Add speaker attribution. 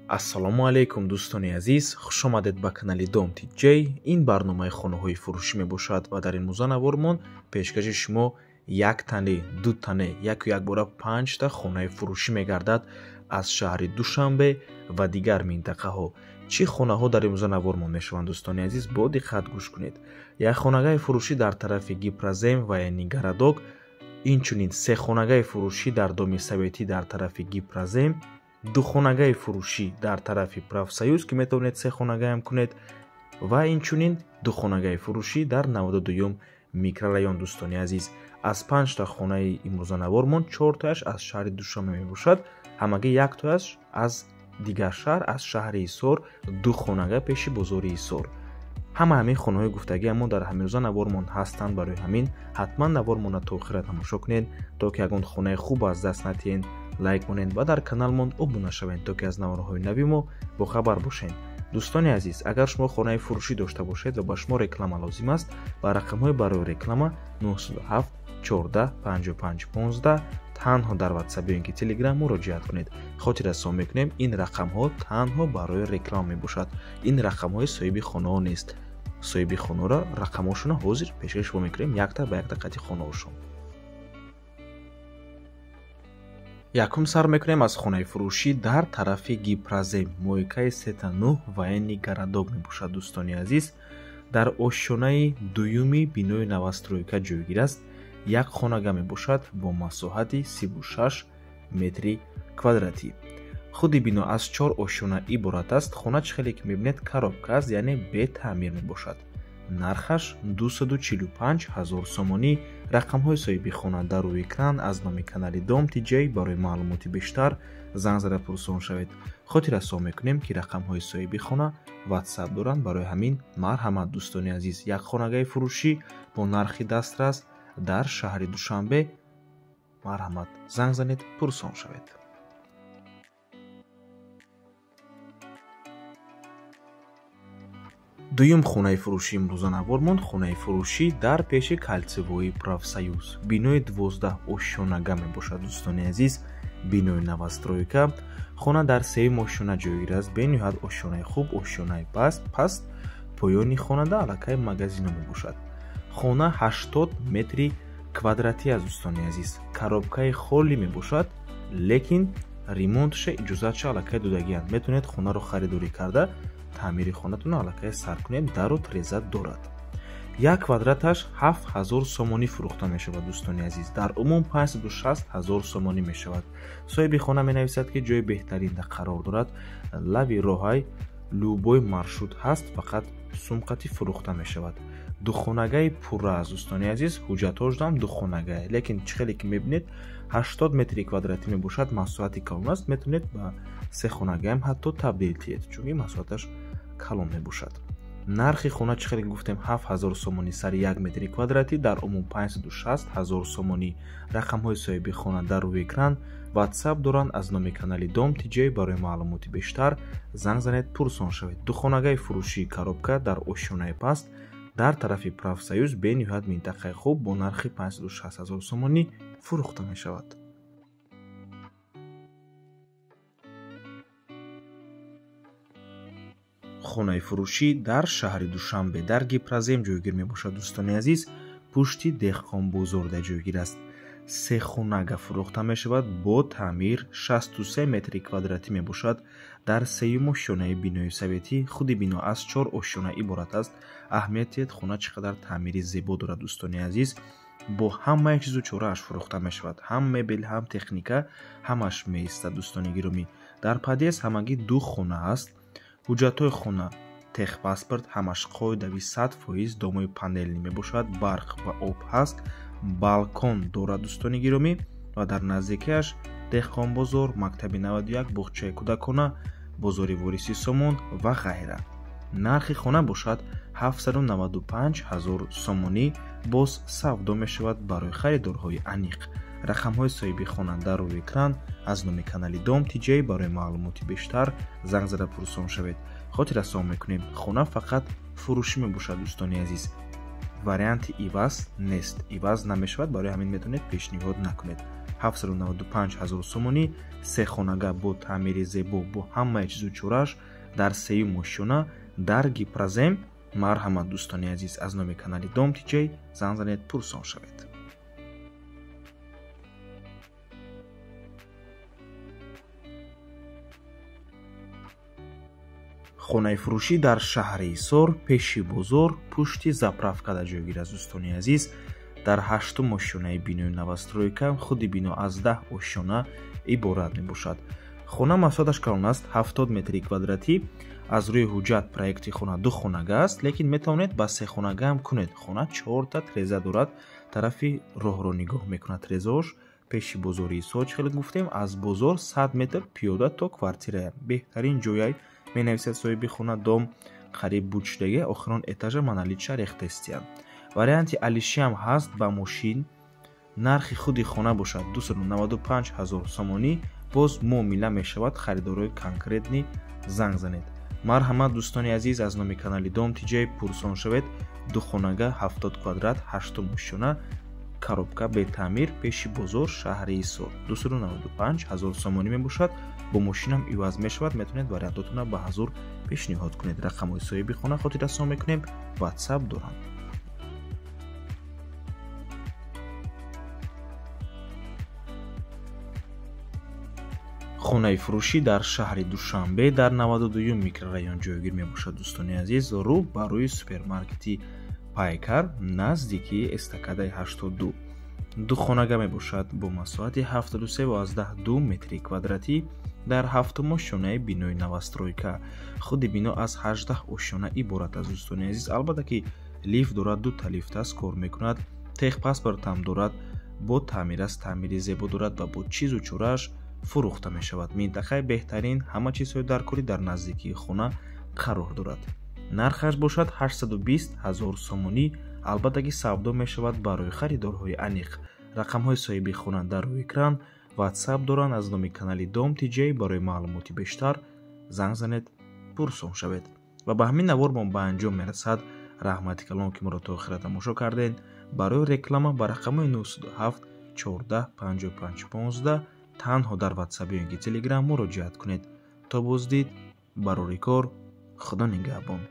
Speaker 1: ассалому алайкум дӯстони азиз, хуш омадед ба канали Dom TJ. ин барномаи хонаҳои фурӯшӣ мебошад ва дар ин музанавормон пешкаши шумо як тане, ду тане, яку якбора 5 та хонаи фурӯшӣ мегардад аз шаҳри Душанбе ва дигар минтақаҳо. чӣ хонаҳо дар ин музанавормон мешаванд дӯстони азиз? бо диққат гӯш кунед. як хонагаи фурӯшӣ дар тарафи Гипразем ва яъни Гарадок, инчунин се хонагаи фурӯшӣ дар Доми Советӣ дар тарафи Гипразем, ду хонагаи фурӯшӣ дар тарафи Правсоюз ки метавонед се хонагаам кунед ва инчунин ду хонагаи фурӯшӣ дар 92 микрорайон. дӯстони азиз, аз 5 та хонаи имрӯзанавормон 4 тааш аз шаҳри Душанбе мебошад, ҳамагӣ як тааш аз дигар шаҳр, аз шаҳри Ҳисор, ду хонага пеши бозори Ҳисор. ҳамаи хонаҳои гуфтагиамон дар ҳамин навормон ҳастанд. барои ҳамин ҳатман навормона то охира тамошо кунед, то ки ягон хонаи хуб аз даст натиҳед. лайк монед ва дар каналмон обуна шавед, то ки аз навораҳои нави мо бохабар бошед. дӯстони азиз, агар шумо хонаи фурӯшӣ дошта бошед ва ба шумо реклама лозим аст, ба рақамҳои барои реклама 907 14 55 15 танҳо дар WhatsApp ё ин ки Telegram муроҷиат кунед. хотир расон мекунем, ин рақамҳо танҳо барои реклама мебошад. ин рақамҳои соҳиби хонаҳо нест. соҳиби хонаро рақамҳошона ҳозир пешкаш шумо мекунем, якта ба якта қати хонаҳошон. якум сар мекунем аз хонаи фурӯшӣ дар тарафи Гипразем, моҳикаи 39 ва яъни Гарадок мебошад. дӯстони азиз, дар ошёнаи дуюми бинои навастройка ҷойгир аст. як хонага мебошад бо масоҳати 36 метри квадратӣ. худи бино аз 4 ошёна иборат аст. хона чӣ хеле ки мебинед коробка аст, яъне бе таъмир мебошад. нархаш 245 000 сомонӣ. рақамҳои соҳиби хона дар рӯи экран. аз номи канали Dom TJ барои маълумоти бештар занг зада пурсон шавед. хотир расон мекунем ки рақамҳои соҳиби хона WhatsApp доранд. барои ҳамин марҳамат дӯстони азиз, як хонагаи фурӯшӣ бо нархи дастрас дар шаҳри Душанбе, марҳамат, занг занед, пурсон шавед. дуюм хонаи фурӯшӣ имрӯзанавормон хонаи фурӯшӣ дар пеши калсивои Правсоюз. бинои 12 ошёнага мебошад. дӯстони азиз, бинои навастройка. хона дар сеюм ошёна ҷойгир аст. бениҳоят ошёнаи хуб, ошёнаи паст. поёни хонада аллакай магазино мебошад. хона 80 метри квадратӣ аст. дӯстони азиз, коробкаи холӣ мебошад, лекин ремонтше иҷозатша аллакай додагианд. метавонед хонаро харидорӣ карда таъмири хонатон аллакай сар кунед. дару тиреза дорад. як квадраташ 7000 сомонӣ фурӯхта мешавад. дӯстони азиз, дар умум 560 000 сомонӣ мешавад. соҳиби хона менависад ки ҷои беҳтаринда қарор дорад. лави роҳай любой маршрут ҳаст, фақат сумқатӣ фурӯхта мешавад. духонагаи пурра аст. дӯстони азиз, ҳуҷҷатҳош дам духонагае, лекин чӣ хеле ки мебинед 80 метри квадратӣ мебошад. масоҳати калон аст. метавонед ба се хонагаам ҳатто табдил тиҳед, чунки масоҳаташ калон мебошад. нархи хона чӣ хеле гуфтем 7000 сомонӣ сари 1 метри квадратӣ, дар умум 560 000 сомонӣ. рақамҳои соҳиби хона дар рӯи экран. WhatsApp доранд. аз номи канали Dom TJ барои маълумоти бештар занг занед, пурсон шавед. духонагаи фурӯшии коробка дар ошёнаи паст дар тарафи Правсоюз, бениҳоят минтақаи хуб бо нархи 560 000 сомонӣ фурӯхта мешавад. хонаи фурӯшӣ дар шаҳри Душанбе дар Гипразем ҷойгир мебошад. дӯстони азиз, пушти деҳқонбозорда ҷойгир аст. се хонага фурӯхта мешавад бо таъмир. 63 метри квадратӣ мебошад. дар сеюм ошёнаи бинои Советӣ. худи бино аз 4 ошёна иборат аст. аҳамиятиет хона чӣ қадар таъмири зебо дорад. дӯстони азиз, бо ҳамаи чизу чорааш фурӯхта мешавад. ҳам мебел, ҳам техника, ҳамаш меистад. дӯстони гиромӣ, дар подъезд ҳамагӣ ду хона аст. ҳуҷҷатҳои хона техпаспорт ҳамаш қоидави 100% домои панелӣ мебошад. барқ ва об ҳаст. балкон дорад. дӯстони гиромӣ, ва дар наздикиаш деҳқонбозор, мактаби 91, боғчаи кӯдакона, бозори Вориси Сомон ва ғайра. нархи хона бошад 795 000 сомонӣ. боз савдо мешавад барои харидорҳои аниқ. рақамҳои соҳиби хона дар рӯи экран. аз номи канали Dom TJ барои маълумоти бештар занг зада пурсон шавед. хотир расон мекунем, хона фақат фурӯшӣ мебошад. дӯстони азиз, варианти иваз нест. Иваз намешавад, барои ҳамин метавонед пешниҳод накунед. 795 000 сомонӣ се хонага бо таъмири зебо бо ҳамаи чизу чорааш дар сеюм ошёна дар Гипразем. марҳамат дӯстони азиз, аз номи канали Dom TJ занг занед, пурсон шавед. хонаи фурӯшӣ дар шаҳри Ҳисор, пеши бозор, пушти заправкада ҷойгир аст дӯстони азиз. дар 8-ум ошёнаи бинои новостройка худи бино аз 10 ошёна иборат мебошад. хона масоҳаташ калон аст, 70 метри квадратӣ. аз рӯи ҳуҷҷат проекти хона 2 хонага аст, лекин метавонед ба 3 хонага ҳам кунед. хона 4 та треза дорад. тарафи роҳро нигоҳ мекунад трезаош. пеши бозори Ҳисор хеле гуфтем, аз бозор 100 метр пиёда то квартира. беҳтарин ҷойай, менависад соҳиби хона Дом қариб буд шудага, охирон этажа маналича рехтестиян. варианти алиши ҳам ҳаст ба мошин. нархи худи хона бошад 295 000 сомонӣ. боз муомила мешавад, харидорои конкретни занг занед. марҳамат дӯстони азиз, аз номи канали Dom TJ пурсон шавед. 2 хонага 70 квадрат, 8-ум ошёна, коробка бетаъмир, пеши бозор, шаҳри Ҳисор. 295 000 сомонӣ мебошад. бо мошинам иваз мешавад. метавонед вариантотонро ба ҳазур пешниҳод кунед. рақамҳои соҳиби хона хотиррасон мекунем. WhatsApp дорам. хонаи фурӯшӣ дар шаҳри Душанбе дар 92 микрорайон ҷойгир мебошад дӯстони азиз. рӯ ба рӯи супермаркети Пайкар наздики эстакадаи 82. 2 хонага мебошад бо масоҳати 73.2 метри квадратӣ дар 7-ум ошёнаи бинои новостройка. худи бино аз 18 ошёна иборат аст дӯстони азиз. албатта ки лифт дорад, 2 та лифтаст, кор мекунад. техпаспортам дорад, бо таъмир аст, таъмири зебо дорад ва бо чизу чорааш фурӯхта мешавад. минтақаи беҳтарин, ҳама чизҳои даркорӣ дар наздикии хона қарор дорад. нархаш бошад 820 000 сомонӣ. албатта ки савдо мешавад барои харидорҳои аниқ. рақамҳои соҳиби хона дар рӯи экран. WhatsApp доранд. аз номи канали Dom TJ барои маълумоти бештар занг занед, пурсон шавед. ва ба ҳамин навор мо ба анҷом мерасад. раҳмати калон ки моро то охира тамошо кардем. барои реклама ба рақамҳои 927 14 55 15 танҳо дар WhatsApp ё ин ки Telegram муроҷиат кунед. то боздид, барори кор. худо нигаҳбон.